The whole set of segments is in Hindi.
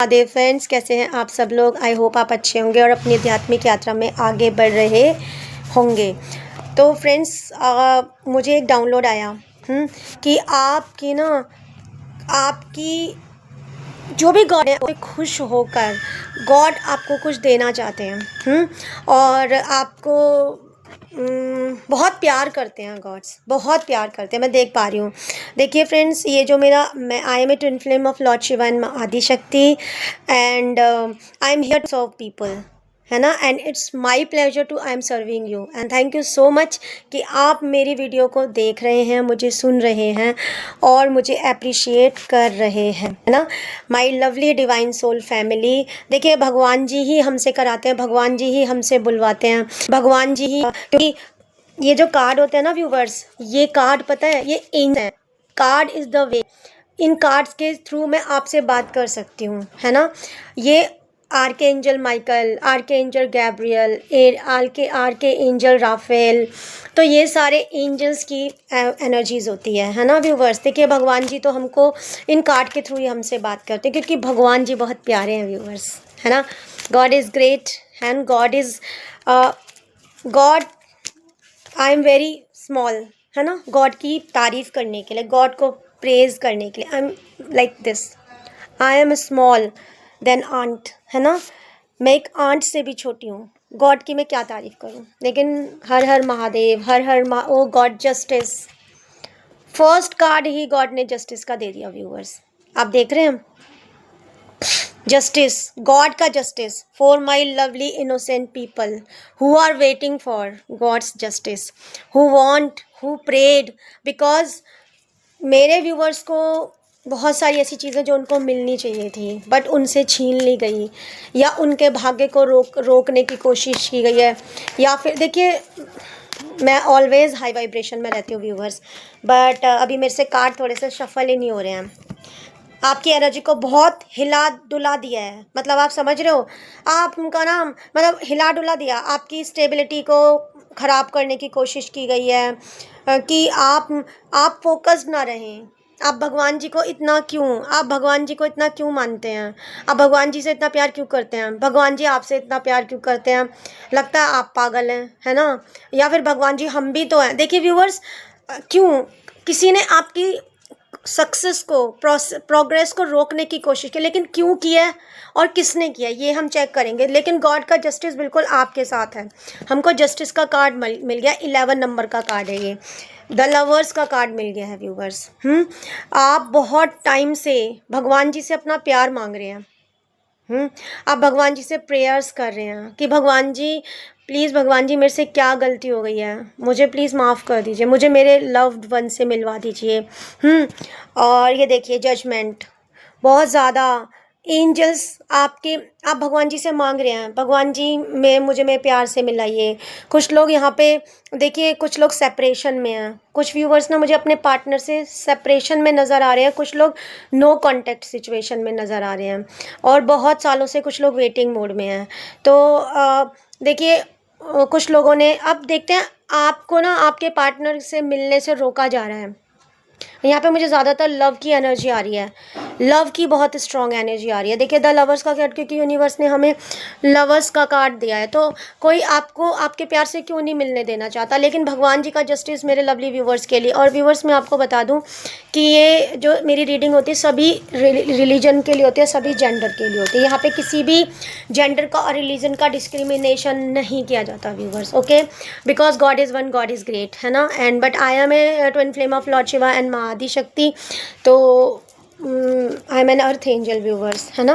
महादेव फ्रेंड्स, कैसे हैं आप सब लोग। आई होप आप अच्छे होंगे और अपनी आध्यात्मिक यात्रा में आगे बढ़ रहे होंगे। तो फ्रेंड्स, मुझे एक डाउनलोड आया कि आपकी जो भी गॉड है उससे खुश होकर गॉड आपको कुछ देना चाहते हैं। और आपको बहुत प्यार करते हैं। गॉड्स बहुत प्यार करते हैं, मैं देख पा रही हूँ। देखिए फ्रेंड्स, ये जो मैं I am a twin flame of lord Shiva and Adi Shakti, and I am here to serve people, है ना। And it's my pleasure to I am serving you and thank you so much कि आप मेरी वीडियो को देख रहे हैं, मुझे सुन रहे हैं और मुझे अप्रिशिएट कर रहे हैं, है ना। My lovely divine soul family, देखिए भगवान जी ही हमसे कराते हैं, भगवान जी ही हमसे बुलवाते हैं, भगवान जी ही। क्योंकि ये जो कार्ड होते हैं ना व्यूवर्स, ये कार्ड पता है ये एंजल है। Card is the way. इन कार्ड्स के थ्रू मैं आपसे बात कर सकती हूँ, है ना। ये archangel Michael, archangel Gabriel, archangel Raphael, तो ये सारे एंजल्स की एनर्जीज़ होती है ना व्यूवर्स। देखिए भगवान जी तो हमको इन कार्ड के थ्रू ही हमसे बात करते हैं, क्योंकि भगवान जी बहुत प्यारे हैं व्यूवर्स, है ना। God is great and God I am very small, है ना। गॉड की तारीफ़ करने के लिए, गॉड को प्रेज़ करने के लिए I am like this. I am small than ant, है ना। मैं एक आंट से भी छोटी हूँ। गॉड की मैं क्या तारीफ़ करूँ। लेकिन हर हर Mahadev, O God justice. First card ही गॉड ने जस्टिस का दे दिया व्यूअर्स, आप देख रहे हैं। जस्टिस, गॉड का justice for my lovely innocent people who are waiting for God's justice, who prayed, because मेरे व्यूवर्स को बहुत सारी ऐसी चीज़ें जो उनको मिलनी चाहिए थी बट उनसे छीन ली गई, या उनके भाग्य को रोकने की कोशिश की गई है। या फिर देखिए, मैं ऑलवेज़ हाई वाइब्रेशन में रहती हूँ व्यूवर्स, बट अभी मेरे से कार्ड थोड़े से शफल ही नहीं हो रहे हैं। आपकी एनर्जी को बहुत हिला डुला दिया है, मतलब आप समझ रहे हो। आप उनका नाम मतलब हिला डुला दिया, आपकी स्टेबिलिटी को ख़राब करने की कोशिश की गई है कि आप फोकस्ड ना रहें। आप भगवान जी को इतना क्यों मानते हैं, आप भगवान जी से इतना प्यार क्यों करते हैं, भगवान जी आपसे इतना प्यार क्यों करते हैं। लगता है आप पागल हैं, है ना। या फिर भगवान जी हम भी तो हैं। देखिए व्यूवर्स, क्यों किसी ने आपकी सक्सेस को, प्रोग्रेस को रोकने की कोशिश की, लेकिन क्यों किया और किसने किया ये हम चेक करेंगे। लेकिन गॉड का जस्टिस बिल्कुल आपके साथ है। हमको जस्टिस का कार्ड मिल गया, 11 नंबर का कार्ड है ये, द लवर्स का कार्ड मिल गया है व्यूवर्स। आप बहुत टाइम से भगवान जी से अपना प्यार मांग रहे हैं। आप भगवान जी से प्रेयर्स कर रहे हैं कि भगवान जी प्लीज़, भगवान जी मेरे से क्या गलती हो गई है, मुझे प्लीज़ माफ़ कर दीजिए, मुझे मेरे लव्ड वन से मिलवा दीजिए। और ये देखिए जजमेंट बहुत ज़्यादा एंजल्स आप भगवान जी से मांग रहे हैं, भगवान जी मुझे मेरे प्यार से मिलाइए। कुछ लोग यहाँ पे देखिए, कुछ लोग सेपरेशन में हैं, कुछ व्यूवर्स ना मुझे अपने पार्टनर से सेपरेशन में नज़र आ रहे हैं, कुछ लोग नो कांटेक्ट सिचुएशन में नज़र आ रहे हैं, और बहुत सालों से कुछ लोग वेटिंग मोड में हैं। तो देखिए कुछ लोगों ने, अब देखते हैं आपको ना आपके पार्टनर से मिलने से रोका जा रहा है। यहाँ पे मुझे ज़्यादातर लव की एनर्जी आ रही है, लव की बहुत स्ट्रॉन्ग एनर्जी आ रही है। देखिए द लवर्स का कार्ड, क्योंकि यूनिवर्स ने हमें लवर्स का कार्ड दिया है, तो कोई आपको आपके प्यार से क्यों नहीं मिलने देना चाहता। लेकिन भगवान जी का जस्टिस मेरे लवली व्यूवर्स के लिए। और व्यूवर्स मैं आपको बता दूं कि ये जो मेरी रीडिंग होती है सभी रिलीजन के लिए होती है, सभी जेंडर के लिए होती है। यहाँ पे किसी भी जेंडर का और रिलीजन का डिस्क्रिमिनेशन नहीं किया जाता viewers, okay. Because God is one, God is great, है ना। And but I am a twin flame of lord Shiva and माँ आदि शक्ति, तो I am an earth angel viewers, है ना।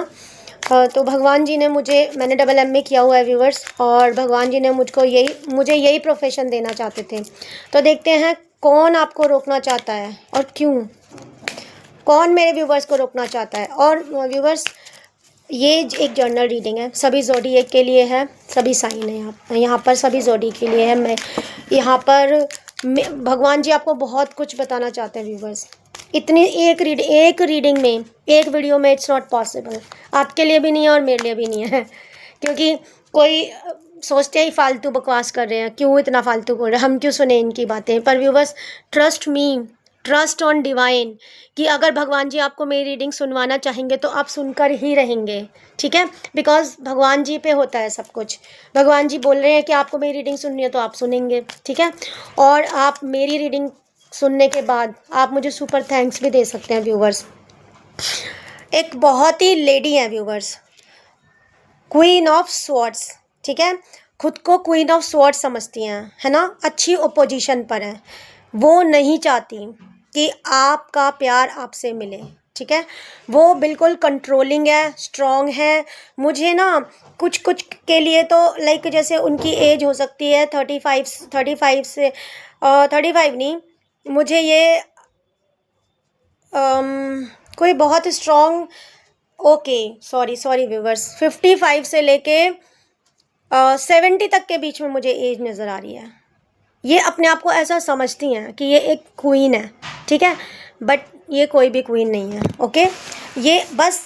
तो भगवान जी ने मैंने डबल एम में किया हुआ है व्यूवर्स, और भगवान जी ने मुझे यही प्रोफेशन देना चाहते थे। तो देखते हैं कौन आपको रोकना चाहता है और क्यों, कौन मेरे व्यूवर्स को रोकना चाहता है। और व्यूवर्स, ये एक जर्नल रीडिंग है, सभी ज़ोडिएक के लिए है, सभी साइन है यहाँ पर सभी ज़ोडी के लिए है। मैं यहाँ पर भगवान जी आपको बहुत कुछ बताना चाहते हैं व्यूवर्स। इतनी एक रीडिंग में, एक वीडियो में इट्स नॉट पॉसिबल, आपके लिए भी नहीं है और मेरे लिए भी नहीं है। क्योंकि कोई सोचते ही फालतू बकवास कर रहे हैं, क्यों इतना फालतू बोल रहे हैं, हम क्यों सुने इनकी बातें। पर viewers trust me, trust on divine, कि अगर भगवान जी आपको मेरी रीडिंग सुनवाना चाहेंगे तो आप सुनकर ही रहेंगे, ठीक है, बिकॉज भगवान जी पे होता है सब कुछ। भगवान जी बोल रहे हैं कि आपको मेरी रीडिंग सुननी है तो आप सुनेंगे, ठीक है। और आप मेरी रीडिंग सुनने के बाद आप मुझे सुपर थैंक्स भी दे सकते हैं व्यूवर्स। एक बहुत ही लेडी है व्यूवर्स, क्वीन ऑफ स्वॉर्ड्स, ठीक है, खुद को क्वीन ऑफ स्वॉर्ड्स समझती हैं, है ना, अच्छी ओपोजिशन पर है, वो नहीं चाहती कि आपका प्यार आपसे मिले, ठीक है, वो बिल्कुल कंट्रोलिंग है, स्ट्रॉन्ग है। मुझे ना कुछ कुछ के लिए तो लाइक जैसे उनकी एज हो सकती है 35 से 35 नहीं, मुझे ये कोई बहुत स्ट्रॉन्ग, ओके सॉरी व्यूवर्स, 55 से लेके 70 तक के बीच में मुझे एज नज़र आ रही है। ये अपने आप को ऐसा समझती हैं कि ये एक क्वीन है, ठीक है, बट ये कोई भी क्वीन नहीं है, ओके। ये बस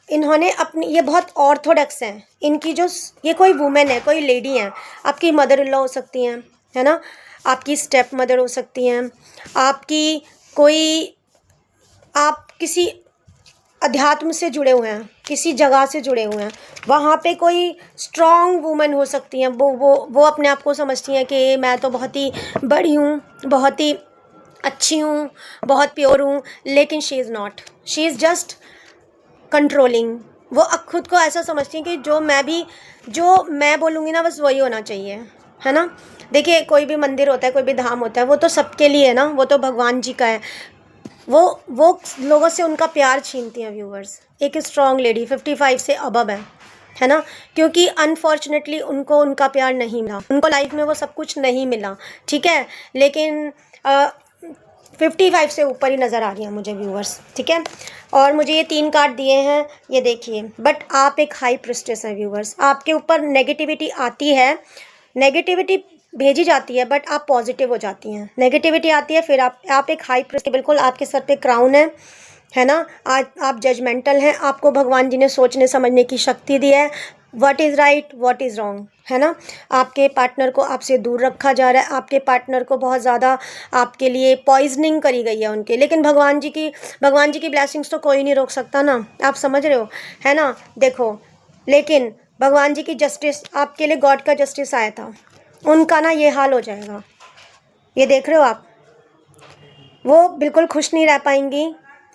इन्होंने अपनी, ये बहुत ऑर्थोडॉक्स हैं, इनकी जो, ये कोई वुमेन है, कोई लेडी है, आपकी मदर इन लॉ हो सकती हैं, है ना, आपकी स्टेप मदर हो सकती हैं, आपकी कोई, आप किसी अध्यात्म से जुड़े हुए हैं, किसी जगह से जुड़े हुए हैं, वहाँ पे कोई स्ट्रॉन्ग वुमन हो सकती हैं, वो अपने आप को समझती हैं कि मैं तो बहुत ही बड़ी हूँ, बहुत ही अच्छी हूँ, बहुत प्योर हूँ, लेकिन she is not, she is just controlling. वो खुद को ऐसा समझती हैं कि जो मैं बोलूँगी ना बस वही होना चाहिए, है ना। देखिए कोई भी मंदिर होता है, कोई भी धाम होता है, वो तो सबके लिए है ना, वो तो भगवान जी का है, वो लोगों से उनका प्यार छीनती हैं व्यूवर्स। एक स्ट्रॉन्ग लेडी 55 से अबव है ना, क्योंकि अनफॉर्चुनेटली उनको उनका प्यार नहीं मिला, उनको लाइफ में वो सब कुछ नहीं मिला, ठीक है, लेकिन 55 से ऊपर ही नज़र आ रही हैं मुझे व्यूवर्स, ठीक है। और मुझे ये 3 कार्ड दिए हैं, ये देखिए, बट आप एक हाई प्रिस्टेस हैं व्यूवर्स, आपके ऊपर नेगेटिविटी आती है, नेगेटिविटी भेजी जाती है, बट आप पॉजिटिव हो जाती हैं। नेगेटिविटी आती है, फिर आप एक हाई प्रिस्ट, बिल्कुल आपके सर पे क्राउन है ना, आज आप जजमेंटल हैं, आपको भगवान जी ने सोचने समझने की शक्ति दी है, what is right what is wrong, है ना। आपके पार्टनर को आपसे दूर रखा जा रहा है, आपके पार्टनर को बहुत ज़्यादा आपके लिए पॉइजनिंग करी गई है उनके, लेकिन भगवान जी की ब्लेसिंग्स तो कोई नहीं रोक सकता ना, आप समझ रहे हो, है ना। देखो, लेकिन भगवान जी की जस्टिस, आपके लिए गॉड का जस्टिस आया था, उनका ना ये हाल हो जाएगा, ये देख रहे हो आप, वो बिल्कुल खुश नहीं रह पाएंगी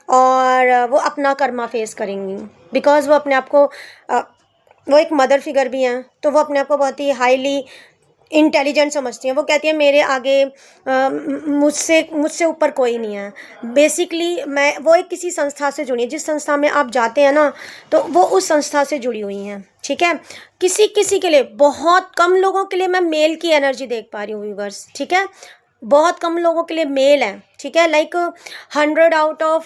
और वो अपना कर्मा फेस करेंगी, बिकॉज़ वो अपने आप को वो एक मदर फिगर भी हैं, तो वो अपने आप को बहुत ही हाईली इंटेलिजेंट समझती हैं। वो कहती हैं मेरे आगे मुझसे ऊपर कोई नहीं है। बेसिकली वो एक किसी संस्था से जुड़ी है, जिस संस्था में आप जाते हैं ना, तो वो उस संस्था से जुड़ी हुई हैं, ठीक है। किसी किसी के लिए, बहुत कम लोगों के लिए मैं मेल की एनर्जी देख पा रही हूँ व्यूवर्स, ठीक है, बहुत कम लोगों के लिए मेल है, ठीक है, लाइक 100 आउट ऑफ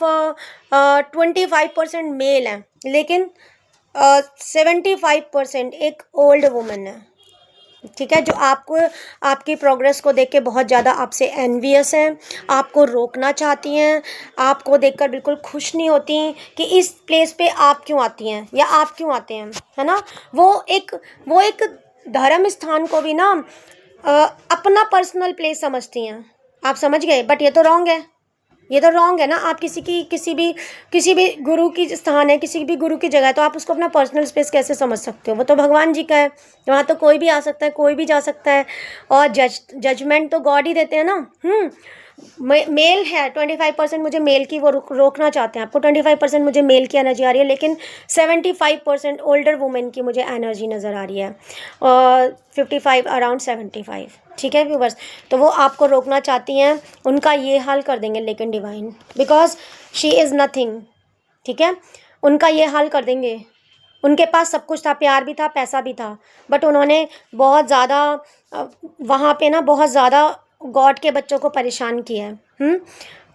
25% मेल है, लेकिन 75% एक ओल्ड वुमन है, ठीक है, जो आपको, आपकी प्रोग्रेस को देख के बहुत ज़्यादा आपसे एनवियस हैं, आपको रोकना चाहती हैं, आपको देखकर बिल्कुल खुश नहीं होती कि इस प्लेस पे आप क्यों आती हैं या आप क्यों आते हैं, है ना। वो एक धर्म स्थान को भी ना अपना पर्सनल प्लेस समझती हैं, आप समझ गए, बट ये तो रॉन्ग है, ये तो रॉन्ग है ना। आप किसी भी गुरु की स्थान है, किसी भी गुरु की जगह है, तो आप उसको अपना पर्सनल स्पेस कैसे समझ सकते हो, वो तो भगवान जी का है, वहाँ तो कोई भी आ सकता है, कोई भी जा सकता है, और जजमेंट तो गॉड ही देते हैं ना। मेल है 25%, मुझे मेल की वो रोकना चाहते हैं, आपको 25% मुझे मेल की एनर्जी आ रही है, लेकिन 75% ओल्डर वुमेन की मुझे एनर्जी नज़र आ रही है, और 55 अराउंड 75, ठीक है व्यूवर्स। तो वो आपको रोकना चाहती हैं, उनका ये हाल कर देंगे, लेकिन divine, because she is nothing, ठीक है, उनका ये हाल कर देंगे। उनके पास सब कुछ था, प्यार भी था, पैसा भी था, बट उन्होंने बहुत ज़्यादा वहाँ पे ना बहुत ज़्यादा गॉड के बच्चों को परेशान किया है,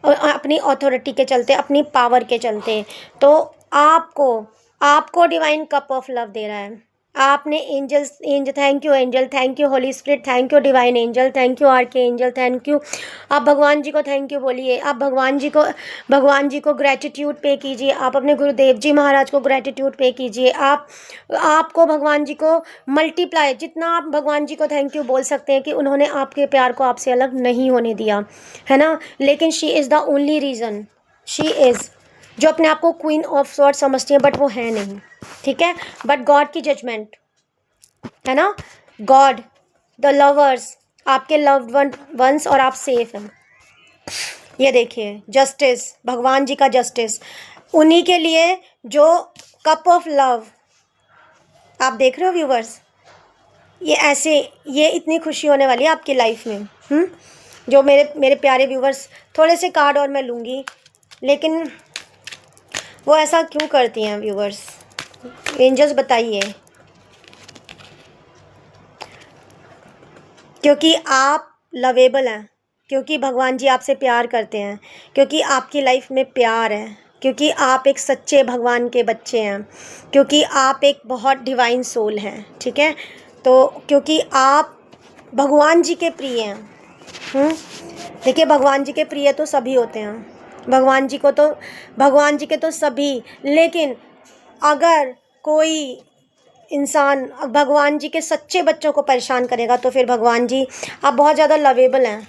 अपनी अथॉरिटी के चलते, अपनी पावर के चलते। तो आपको डिवाइन कप ऑफ लव दे रहा है, आपने angel, thank you angel, thank you holy spirit, thank you divine angel, thank you archangel, thank you. आप भगवान जी को थैंक यू बोलिए, आप भगवान जी को ग्रेटिट्यूड पे कीजिए, आप अपने गुरुदेव जी महाराज को ग्रेटिट्यूड पे कीजिए। आपको भगवान जी को मल्टीप्लाई, जितना आप भगवान जी को थैंक यू बोल सकते हैं कि उन्होंने आपके प्यार को आपसे अलग नहीं होने दिया, है ना। लेकिन she is the only reason, she is, जो अपने आप को क्वीन ऑफ सॉर्ट समझती है बट वो है नहीं, ठीक है। बट गॉड की जजमेंट, है ना, गॉड, द लवर्स, आपके लव्ड वंस और आप सेफ हैं। ये देखिए जस्टिस, भगवान जी का जस्टिस, उन्हीं के लिए जो कप ऑफ लव, आप देख रहे हो व्यूवर्स, ये ऐसे, ये इतनी खुशी होने वाली है आपकी लाइफ में। जो मेरे मेरे प्यारे व्यूवर्स, थोड़े से कार्ड और मैं लूँगी, लेकिन वो ऐसा क्यों करती हैं व्यूवर्स, एंजल्स बताइए। क्योंकि आप लवेबल हैं, क्योंकि भगवान जी आपसे प्यार करते हैं, क्योंकि आपकी लाइफ में प्यार है, क्योंकि आप एक सच्चे भगवान के बच्चे हैं, क्योंकि आप एक बहुत डिवाइन सोल हैं, ठीक है। तो क्योंकि आप भगवान जी के प्रिय हैं। देखिए भगवान जी के प्रिय तो सभी होते हैं, भगवान जी के तो सभी, लेकिन अगर कोई इंसान भगवान जी के सच्चे बच्चों को परेशान करेगा तो फिर भगवान जी, आप बहुत ज़्यादा लवेबल हैं,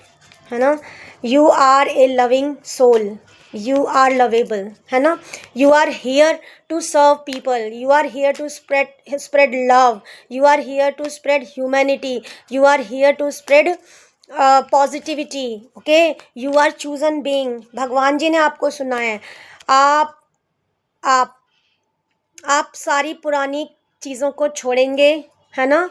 है ना। You are a loving soul, you are lovable, है ना। You are here to serve people, you are here to spread love, you are here to spread humanity, you are here to spread positivity, okay. You are chosen being, भगवान जी ने आपको सुना है। आप आप आप सारी पुरानी चीज़ों को छोड़ेंगे, है ना।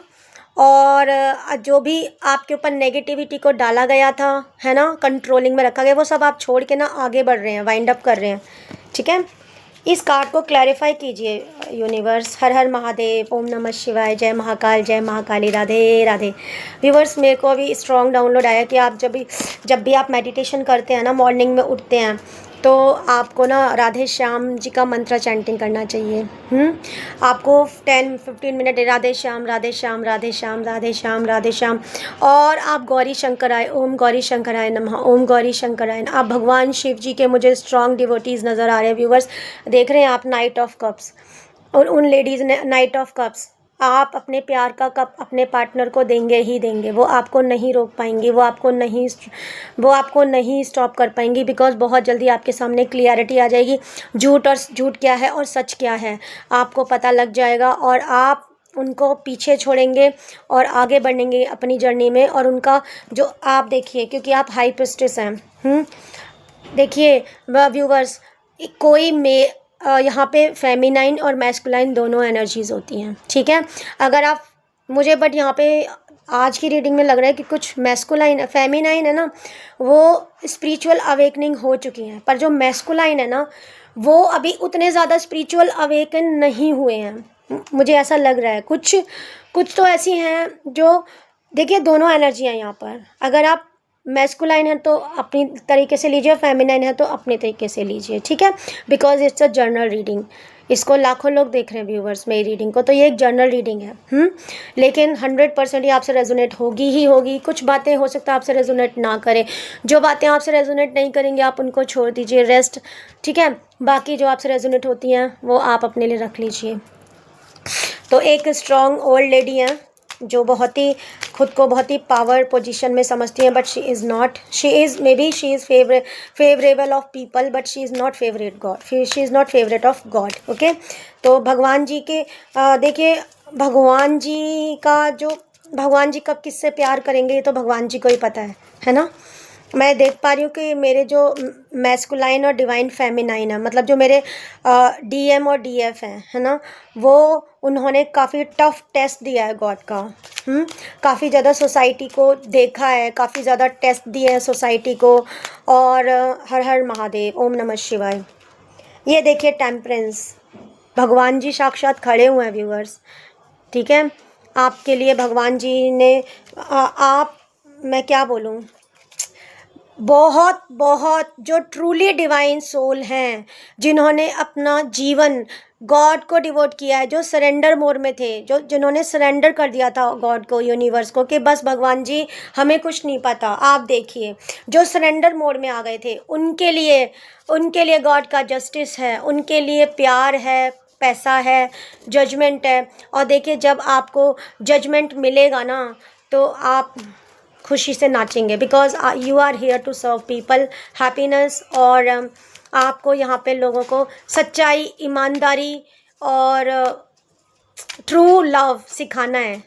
और जो भी आपके ऊपर नेगेटिविटी को डाला गया था, है ना, कंट्रोलिंग में रखा गया, वो सब आप छोड़ के ना आगे बढ़ रहे हैं, वाइंड अप कर रहे हैं, ठीक है। इस कार्ड को क्लैरिफाई कीजिए यूनिवर्स। हर हर महादेव, ओम नमः शिवाय, जय महाकाल, जय महाकाली, राधे राधे। व्यूवर्स, मेरे को अभी स्ट्रॉन्ग डाउनलोड आया कि आप जब भी आप मेडिटेशन करते हैं ना, मॉर्निंग में उठते हैं, तो आपको ना राधे श्याम जी का मंत्र चैंटिंग करना चाहिए। आपको 10-15 मिनट राधे श्याम राधे श्याम राधे श्याम राधे श्याम राधे श्याम, और आप गौरी शंकराय, ओम गौरी शंकराय नमः, ओम गौरी शंकराय। आप भगवान शिव जी के मुझे स्ट्रॉन्ग डिवोटीज़ नज़र आ रहे हैं व्यूवर्स। देख रहे हैं आप नाइट ऑफ कप्स, और उन लेडीज़ ने नाइट ऑफ कप्स, आप अपने प्यार का कप अपने पार्टनर को देंगे ही देंगे, वो आपको नहीं रोक पाएंगी, वो आपको नहीं स्टॉप कर पाएंगी, बिकॉज बहुत जल्दी आपके सामने क्लियरिटी आ जाएगी, झूठ क्या है और सच क्या है आपको पता लग जाएगा, और आप उनको पीछे छोड़ेंगे और आगे बढ़ेंगे अपनी जर्नी में। और उनका जो आप देखिए, क्योंकि आप हाई प्रिस्टेस हैं, देखिए व्यूवर्स, कोई यहाँ पे फेमिनाइन और मैस्कुलाइन दोनों एनर्जीज़ होती हैं, ठीक है। अगर आप मुझे, बट यहाँ पे आज की रीडिंग में लग रहा है कि कुछ मैस्कुलाइन, फेमिनाइन है ना, वो स्पिरिचुअल अवेकनिंग हो चुकी हैं, पर जो मैस्कुलाइन है ना, वो अभी उतने ज़्यादा स्पिरिचुअल अवेकन नहीं हुए हैं, मुझे ऐसा लग रहा है। कुछ तो ऐसी हैं जो, देखिए दोनों एनर्जियाँ यहाँ पर, अगर आप मैस्कुलाइन है तो अपनी तरीके से लीजिए, फेमिनाइन है तो अपने तरीके से लीजिए, ठीक है। Because it's a journal reading, इसको लाखों लोग देख रहे हैं व्यूवर्स मेरी रीडिंग को, तो ये एक जर्नल रीडिंग है। लेकिन 100% ये आपसे रेजोनेट होगी ही होगी। कुछ बातें हो सकता है आपसे रेजोनेट ना करें, जो बातें आपसे रेजोनेट नहीं करेंगे आप उनको छोड़ दीजिए, रेस्ट, ठीक है। बाकी जो आपसे रेजोनेट होती हैं वो आप अपने लिए रख लीजिए। तो एक स्ट्रॉन्ग ओल्ड लेडी हैं जो बहुत ही खुद को बहुत ही पावर पोजीशन में समझती हैं, but she is not, she is may be she is favourable of people, but she is not favourite God, she is not favourite of God, okay. तो भगवान जी के देखिए, भगवान जी कब किससे प्यार करेंगे ये तो भगवान जी को ही पता है ना। मैं देख पा रही हूँ कि मेरे जो मैस्कुलाइन और डिवाइन फेमिनाइन है, मतलब जो मेरे डीएम और डीएफ हैं, है ना, वो उन्होंने काफ़ी टफ टेस्ट दिया है गॉड का। काफ़ी ज़्यादा सोसाइटी को देखा है, काफ़ी ज़्यादा टेस्ट दिए हैं सोसाइटी को। और हर हर महादेव, ओम नमः शिवाय। ये देखिए टेम्परेंस, भगवान जी साक्षात खड़े हुए हैं व्यूअर्स, ठीक है। आपके लिए भगवान जी ने मैं क्या बोलूँ, बहुत बहुत जो ट्रूली डिवाइन सोल हैं, जिन्होंने अपना जीवन गॉड को डिवोट किया है, जो सरेंडर मोड में थे, जो जिन्होंने सरेंडर कर दिया था गॉड को, यूनिवर्स को, कि बस भगवान जी हमें कुछ नहीं पता, आप देखिए, जो सरेंडर मोड में आ गए थे, उनके लिए गॉड का जस्टिस है, उनके लिए प्यार है, पैसा है, जजमेंट है। और देखिए, जब आपको जजमेंट मिलेगा ना, तो आप खुशी से नाचेंगे, because you are here to serve people happiness. और आपको यहाँ पे लोगों को सच्चाई, ईमानदारी और ट्रू लव सिखाना है।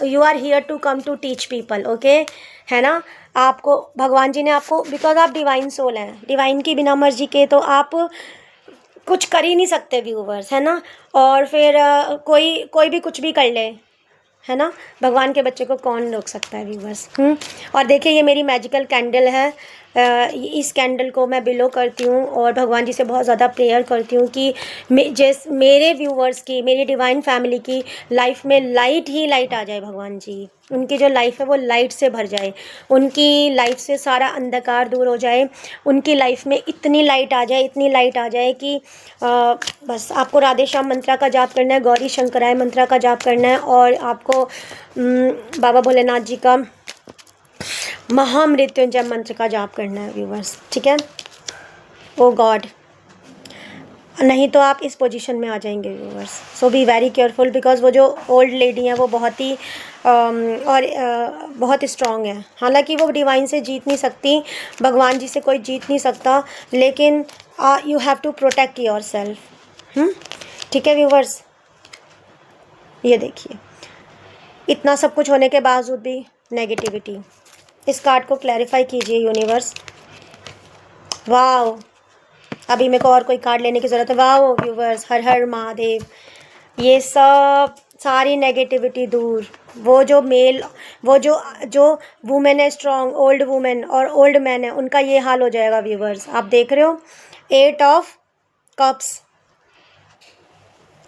You are here to come to teach people, okay, है ना। आपको भगवान जी ने आपको, बिकॉज आप डिवाइन सोल हैं, डिवाइन की बिना मर्जी के तो आप कुछ कर ही नहीं सकते व्यूवर्स, है ना। और फिर कोई भी कुछ भी कर ले, है ना। भगवान के बच्चे को कौन रोक सकता है व्यूवर्स। और देखिए, ये मेरी मैजिकल कैंडल है। इस कैंडल को मैं बिलो करती हूँ और भगवान जी से बहुत ज़्यादा प्रेयर करती हूँ कि मेरे व्यूवर्स की, मेरी डिवाइन फैमिली की लाइफ में लाइट ही लाइट आ जाए। भगवान जी, उनकी जो लाइफ है वो लाइट से भर जाए, उनकी लाइफ से सारा अंधकार दूर हो जाए, उनकी लाइफ में इतनी लाइट आ जाए, इतनी लाइट आ जाए कि बस आपको राधे श्याम मंत्रा का जाप करना है, गौरी शंकराय मंत्रा का जाप करना है, और आपको बाबा भोलेनाथ जी का महामृत्युंजय मंत्र का जाप करना है व्यूवर्स, ठीक है। ओ गॉड, नहीं तो आप इस पोजीशन में आ जाएंगे viewers. So be very careful, because वो जो ओल्ड लेडी हैं वो बहुत ही बहुत स्ट्रॉन्ग है। हालांकि वो डिवाइन से जीत नहीं सकती, भगवान जी से कोई जीत नहीं सकता, लेकिन you have to protect yourself, ठीक है व्यूवर्स। ये देखिए, इतना सब कुछ होने के बावजूद भी नेगेटिविटी। इस कार्ड को क्लैरिफाई कीजिए यूनिवर्स। वाओ, अभी मेरे को और कोई कार्ड लेने की ज़रूरत है। वाओ व्यूवर्स, हर हर महादेव। ये सब सारी नेगेटिविटी दूर। वो जो वुमेन है स्ट्रॉन्ग, ओल्ड वुमेन और ओल्ड मैन है, उनका ये हाल हो जाएगा व्यूवर्स। आप देख रहे हो 8 ऑफ कप्स,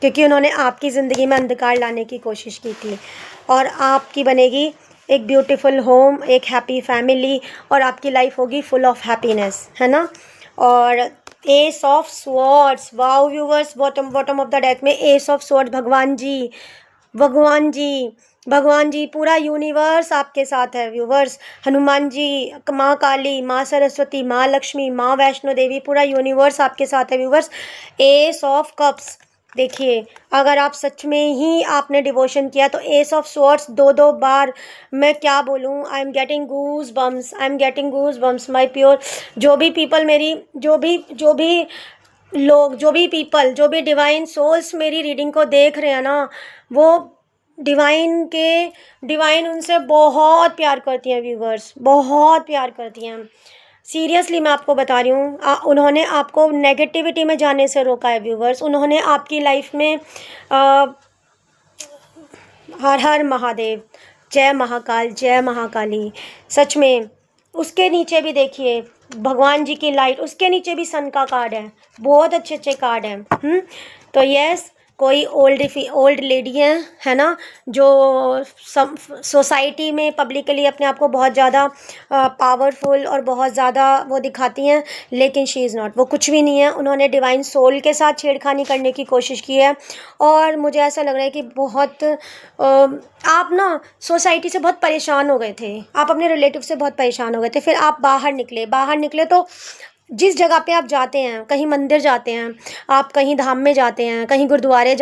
क्योंकि उन्होंने आपकी ज़िंदगी में अंधकार लाने की कोशिश की थी, और आपकी बनेगी एक ब्यूटीफुल होम, एक हैप्पी फैमिली, और आपकी लाइफ होगी फुल ऑफ हैप्पीनेस, है ना। और S of swords, wow viewers, bottom of the deck में एस ऑफ स्वॉर्ड। भगवान जी, पूरा यूनिवर्स आपके साथ है व्यूवर्स। हनुमान जी, माँ काली, माँ सरस्वती, माँ लक्ष्मी, माँ वैष्णो देवी, पूरा यूनिवर्स आपके साथ है व्यूवर्स। एस ऑफ कप्स, देखिए, अगर आप सच में ही आपने डिवोशन किया तो एस ऑफ स्वॉर्ड्स 2-2 बार, मैं क्या बोलूँ, I am getting goosebumps my pure. जो भी पीपल मेरी, जो भी लोग, जो भी डिवाइन सोल्स मेरी रीडिंग को देख रहे हैं ना, वो डिवाइन उनसे बहुत प्यार करती हैं व्यूवर्स, बहुत प्यार करती हैं। सीरियसली मैं आपको बता रही हूँ, उन्होंने आपको नेगेटिविटी में जाने से रोका है व्यूवर्स। उन्होंने आपकी लाइफ में हर हर महादेव, जय महाकाल, जय महाकाली, सच में। उसके नीचे भी देखिए भगवान जी की लाइट, उसके नीचे भी सन का कार्ड है, बहुत अच्छे कार्ड हैं। तो यस, कोई ओल्ड लेडी है ना, जो सोसाइटी में पब्लिकली अपने आप को बहुत ज़्यादा पावरफुल और बहुत ज़्यादा वो दिखाती हैं, लेकिन शी इज़ नॉट, वो कुछ भी नहीं है। उन्होंने डिवाइन सोल के साथ छेड़खानी करने की कोशिश की है, और मुझे ऐसा लग रहा है कि बहुत आप ना सोसाइटी से बहुत परेशान हो गए थे, आप अपने रिलेटिव से बहुत परेशान हो गए थे, फिर आप बाहर निकले तो जिस जगह पे आप जाते हैं, कहीं मंदिर जाते हैं, आप कहीं धाम में जाते हैं, कहीं गुरुद्वारे